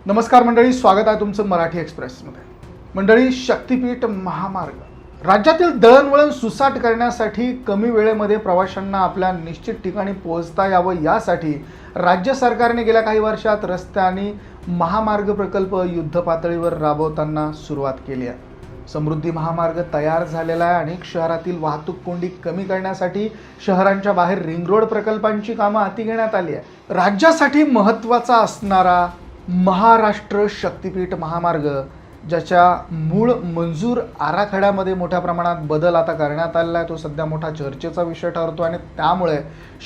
नमस्कार मंडळी, स्वागत आहे तुमचं मराठी एक्सप्रेसमध्ये। मंडळी, शक्तिपीठ महामार्ग राज्यातील दळणवळण सुसाट करण्यासाठी कमी वेळेमध्ये प्रवाशांना आपल्या निश्चित ठिकाणी पोहोचता यावं यासाठी राज्य सरकारने गेल्या काही वर्षात रस्ते आणि महामार्ग प्रकल्प युद्धपातळीवर राबवताना सुरुवात केली आहे। समृद्धी महामार्ग तयार झालेला आहे। अनेक शहरातील वाहतूक कोंडी कमी करण्यासाठी शहरांच्या बाहेर रिंग रोड प्रकल्पांची कामं हाती घेण्यात आली आहे। राज्यासाठी महत्त्वाचा असणारा महाराष्ट्र शक्तिपीठ महामार्ग, ज्याच्या मूळ मंजूर आराखड्यामध्ये मोठ्या प्रमाणात बदल आता करण्यात आलेला आहे, तो सध्या मोठा चर्चेचा विषय ठरतो आणि त्यामुळे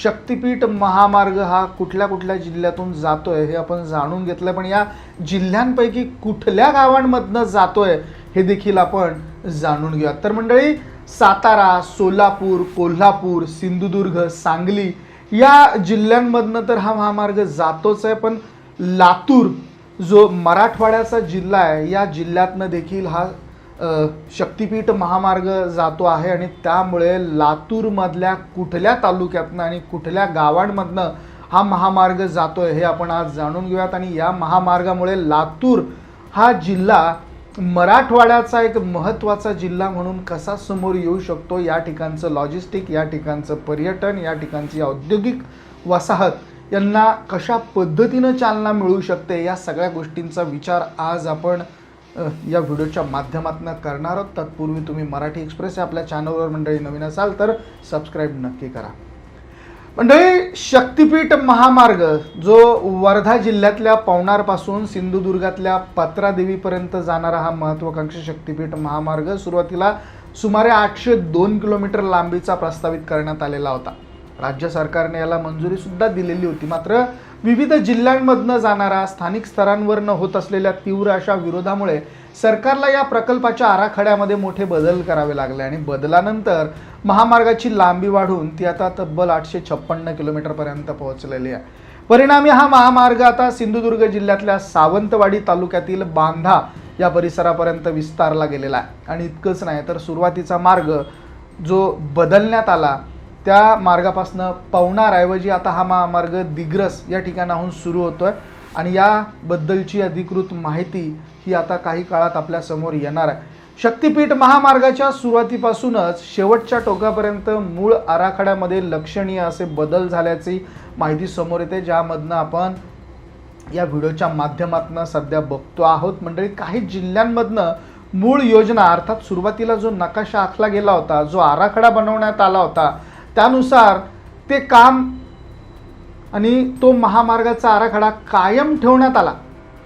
शक्तिपीठ महामार्ग हा कुठल्या कुठल्या जिल्ह्यातून जातोय हे आपण जाणून घेतलं। पण या जिल्ह्यांपैकी कुठल्या गावांमधनं जातोय हे देखील आपण जाणून घेऊया। तर मंडळी, सातारा, सोलापूर, कोल्हापूर, सिंधुदुर्ग, सांगली या जिल्ह्यांमधनं तर हा महामार्ग जातोच आहे, पण लातूर जो मराठवाड्याचा जिल्हा आहे या जिल्ह्यातनं देखील हा शक्तिपीठ महामार्ग जातो आहे आणि त्यामुळे लातूरमधल्या कुठल्या तालुक्यातनं आणि कुठल्या गावांमधनं हा महामार्ग जातोय हे आपण आज जाणून घेऊयात। आणि या महामार्गामुळे लातूर हा जिल्हा मराठवाड्याचा एक महत्त्वाचा जिल्हा म्हणून कसा समोर येऊ शकतो, या ठिकाणचं लॉजिस्टिक, या ठिकाणचं पर्यटन, या ठिकाणची औद्योगिक वसाहत यांना कशा पद्धतीनं चालना मिळू शकते, या सगळ्या गोष्टींचा विचार आज आपण या व्हिडिओच्या माध्यमातून करणार आहोत। तत्पूर्वी तुम्ही मराठी एक्सप्रेस या आपल्या चॅनलवर मंडळी नवीन असाल तर सबस्क्राईब नक्की करा। मंडळी, शक्तिपीठ महामार्ग जो वर्धा जिल्ह्यातल्या पवनारपासून सिंधुदुर्गातल्या पत्रादेवीपर्यंत जाणारा हा महत्त्वाकांक्षी शक्तिपीठ महामार्ग सुरुवातीला सुमारे 802 किलोमीटर लांबीचा प्रस्तावित करण्यात आलेला होता। राज्य सरकारने याला मंजुरी सुद्धा दिलेली होती, मात्र विविध जिल्ह्यांमधनं जाणारा स्थानिक स्तरांवरनं होत असलेल्या तीव्र अशा विरोधामुळे सरकारला या प्रकल्पाच्या आराखड्यामध्ये मोठे बदल करावे लागले आणि बदलानंतर महामार्गाची लांबी वाढून ती आता तब्बल 856 किलोमीटरपर्यंत पोहोचलेली आहे। परिणामी हा महामार्ग आता सिंधुदुर्ग जिल्ह्यातल्या सावंतवाडी तालुक्यातील बांधा या परिसरापर्यंत विस्तारला गेलेला आहे। आणि इतकंच नाही तर सुरुवातीचा मार्ग जो बदलण्यात आला त्या मार्गापासून पवनारऐवजी आता हा महामार्ग दिग्रस या ठिकाणाहून सुरू होतोय आणि याबद्दलची अधिकृत माहिती ही आता काही काळात आपल्या समोर येणार आहे। शक्तिपीठ महामार्गाच्या सुरुवातीपासूनच शेवटच्या टोकापर्यंत मूळ आराखड्यामध्ये लक्षणीय असे बदल झाल्याची माहिती समोर येते, ज्यामधनं आपण या व्हिडिओच्या माध्यमातून सध्या बघतो आहोत। मंडळी, काही जिल्ह्यांमधनं मूळ योजना अर्थात सुरुवातीला जो नकाशा आखला गेला होता, जो आराखडा बनवण्यात आला होता, त्यानुसार ते काम आणि तो महामार्गाचा आराखडा कायम ठेवण्यात आला,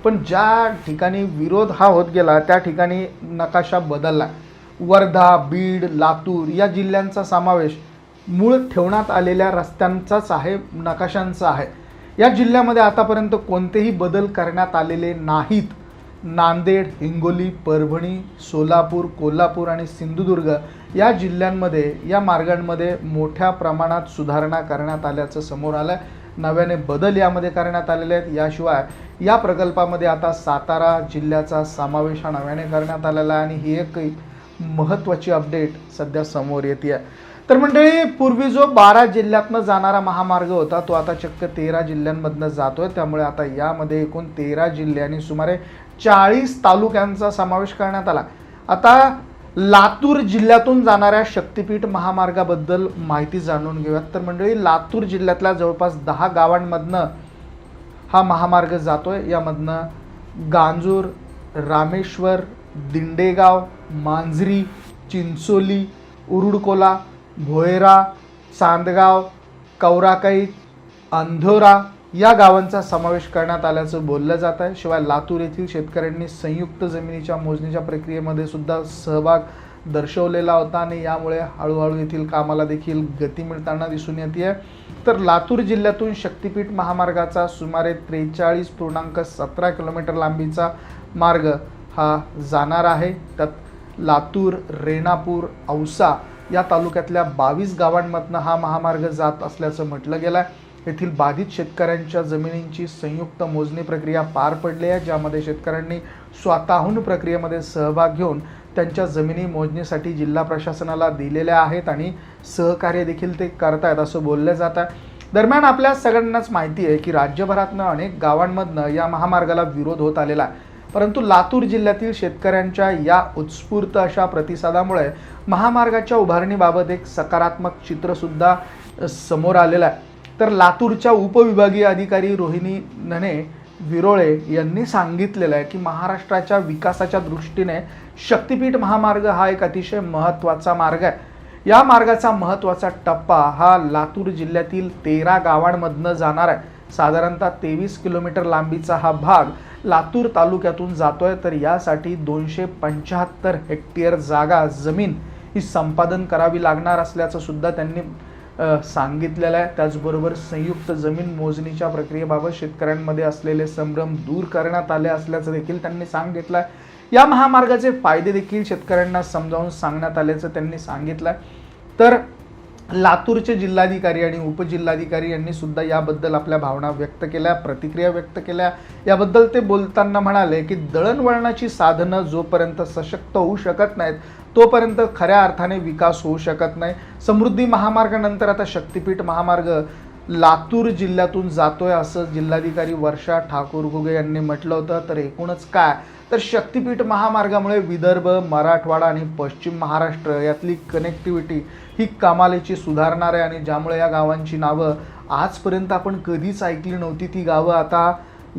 पण ज्या ठिकाणी विरोध हा होत गेला त्या ठिकाणी नकाशा बदलला। वर्धा, बीड, लातूर या जिल्ह्यांचा समावेश मूळ ठेवण्यात आलेल्या रस्त्यांचाच आहे, नकाशांचा आहे। या जिल्ह्यामध्ये आतापर्यंत कोणतेही बदल करण्यात आलेले नाहीत। नांदेड, हिंगोली, परभणी, सोलापूर, कोल्हापूर आणि सिंधुदुर्ग या जिल्ह्यांमध्ये या मार्गांमध्ये मोठ्या प्रमाणात सुधारणा करण्यात आल्याचं समोर आलं आहे। नव्याने बदल यामध्ये करण्यात आलेले आहेत। याशिवाय या प्रकल्पामध्ये आता सातारा जिल्ह्याचा समावेश हा नव्याने करण्यात आलेला आहे आणि ही एक महत्त्वाची अपडेट सध्या समोर येते आहे। तर मंडळी, पूर्वी जो 12 जिल्ह्यातनं जाणारा महामार्ग होता तो आता चक्क 13 जिल्ह्यांमधनं जातोय, त्यामुळे आता यामध्ये एकूण 13 जिल्हे आणि सुमारे 40 तालुक्यांचा समावेश करण्यात आला। आता लातूर जिल्ह्यातून जाणाऱ्या शक्तिपीठ महामार्गाबद्दल माहिती जाणून घेऊयात। तर मंडळी, लातूर जिल्ह्यातल्या जवळपास 10 गावांमधनं हा महामार्ग जातोय। यामधनं गांजूर, रामेश्वर, दिंडेगाव, मांजरी, चिंचोली, उरुडकोला, भोयरा, चांदगाव, कवराकाई, अंधोरा या गावांचा समावेश करण्यात आल्याचं बोललं जात आहे। शिवाय लातूर येथील शेतकऱ्यांनी संयुक्त जमिनीच्या मोजणीच्या प्रक्रियेमध्ये सुद्धा सहभाग दर्शवलेला होता आणि यामुळे हळूहळू येथील कामाला देखील गती मिळताना दिसून येते। तर लातूर जिल्ह्यातून शक्तिपीठ महामार्गाचा सुमारे 43.17 किलोमीटर लांबीचा मार्ग हा जाणार आहे। त्यात लातूर, रेणापूर, औसा या तालुक्यातल्या 22 गावांमधनं हा महामार्ग जात असल्याचं म्हटलं गेलं आहे। येथील बाधित शेतकऱ्यांच्या जमिनींची संयुक्त मोजणी प्रक्रिया पार पडली आहे, ज्यामध्ये शेतकऱ्यांनी स्वतःहून प्रक्रियेमध्ये सहभाग घेऊन त्यांच्या जमिनी मोजणीसाठी जिल्हा प्रशासनाला दिलेल्या आहेत आणि सहकार्य देखील ते करतायत असं बोललं जात आहे। दरम्यान आपल्या सगळ्यांनाच माहिती आहे की राज्यभरातनं अनेक गावांमधनं या महामार्गाला विरोध होत आलेला आहे, परंतु लातूर जिल्ह्यातील शेतकऱ्यांच्या या उत्स्फूर्त अशा प्रतिसादामुळे महामार्गाच्या उभारणीबाबत एक सकारात्मक चित्र सुद्धा समोर आलेलं आहे. तर लातूरच्या उपविभागीय अधिकारी रोहिणी नने विरोळे यांनी सांगितलेलं आहे की महाराष्ट्राच्या विकासाच्या दृष्टीने शक्तिपीठ महामार्ग हा एक अतिशय महत्त्वाचा मार्ग आहे. या मार्गाचा महत्त्वाचा टप्पा हा लातूर जिल्ह्यातील 13 गावांमधनं जाणार आहे. साधारणतः 23 किलोमीटर लांबीचा हा भाग लातूर तालुक्यातून जातोय. तर यासाठी 275 हेक्टर जागा जमीन ही संपादन करावी लागणार असल्याचं सुद्धा त्यांनी सांगितलेलं आहे. त्याचबरोबर संयुक्त जमीन मोजणीच्या प्रक्रियेबाबत शेतकऱ्यांमध्ये असलेले संभ्रम दूर करण्यात आले असल्याचं देखील त्यांनी सांगितलं आहे. या महामार्गाचे फायदे देखील शेतकऱ्यांना समजावून सांगण्यात आल्याचं त्यांनी सांगितलं आहे. तर लातूरचे जिल्हाधिकारी आणि उपजिल्हाधिकारी यांनी सुद्धा याबद्दल आपल्या भावना व्यक्त केल्या, प्रतिक्रिया व्यक्त केल्या. याबद्दल ते बोलताना म्हणाले की दळणवळणाची साधनं जोपर्यंत सशक्त होऊ शकत नाहीत तोपर्यंत खऱ्या अर्थाने विकास होऊ शकत नाही. समृद्धी महामार्गानंतर आता शक्तिपीठ महामार्ग लातूर जिल्ह्यातून जातोय असं जिल्हाधिकारी वर्षा ठाकूर घुगे यांनी म्हटलं होतं. तर एकूणच काय तर शक्तिपीठ महामार्गामुळे विदर्भ, मराठवाडा आणि पश्चिम महाराष्ट्र यातली कनेक्टिव्हिटी ही कमालीची सुधारणार आहे आणि ज्यामुळे या गावांची नावं आजपर्यंत आपण कधीच ऐकली नव्हती ती गावं आता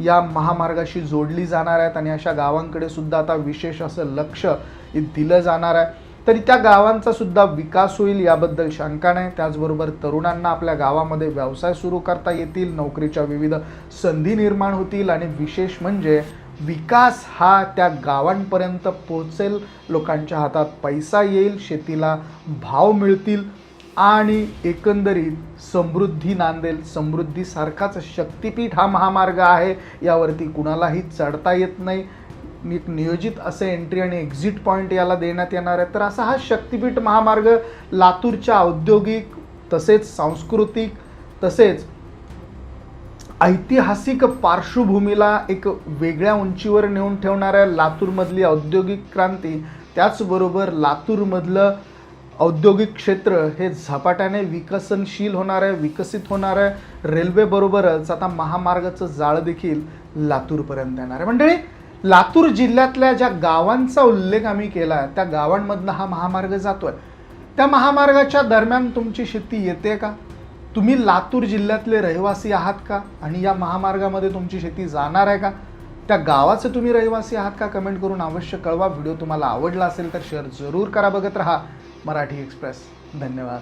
या महामार्गाशी जोडली जाणार आहेत आणि अशा गावांकडे सुद्धा आता विशेष असं लक्ष दिलं जाणार आहे. तरी त्या गावांचा सुद्धा विकास होईल याबद्दल शंका नाही. त्याचबरोबर तरुणांना आपल्या गावामध्ये व्यवसाय सुरू करता येतील, नोकरीच्या विविध संधी निर्माण होतील आणि विशेष म्हणजे विकास हा त्या गावांपर्यंत पोहोचेल, लोकांच्या हातात पैसा येईल, शेतीला भाव मिळतील आणि एकंदरीत समृद्धी नांदेल. समृद्धीसारखाच शक्तिपीठ हा महामार्ग आहे, यावरती कुणालाही चढता येत नाही. एक नियोजित असे एंट्री आणि एक्झिट पॉईंट याला देण्यात येणार आहे. तर असा हा शक्तिपीठ महामार्ग लातूरच्या औद्योगिक तसेच सांस्कृतिक तसेच ऐतिहासिक पार्श्वभूमीला एक वेगळ्या उंचीवर नेऊन ठेवणार आहे. लातूरमधली औद्योगिक क्रांती, त्याचबरोबर लातूरमधलं औद्योगिक क्षेत्र हे झपाट्याने विकसनशील होणार आहे, विकसित होणार आहे. रेल्वेबरोबरच आता महामार्गाचं जाळं देखील लातूरपर्यंत येणार आहे. मंडळी, लातूर जिल्ह्यातल्या ज्या गावांचा उल्लेख आम्ही केला आहे त्या गावांमधनं हा महामार्ग जातोय. त्या महामार्गाच्या दरम्यान तुमची शेती येते का? तुम्ही लातूर जिल्ह्यातले रहिवासी आहात का? आणि या महामार्गामध्ये तुमची शेती जाणार आहे का? त्या गावाचे तुम्ही रहिवासी आहात का? कमेंट करून अवश्य कळवा. व्हिडिओ तुम्हाला आवडला असेल तर शेअर जरूर करा. बघत रहा मराठी एक्सप्रेस. धन्यवाद.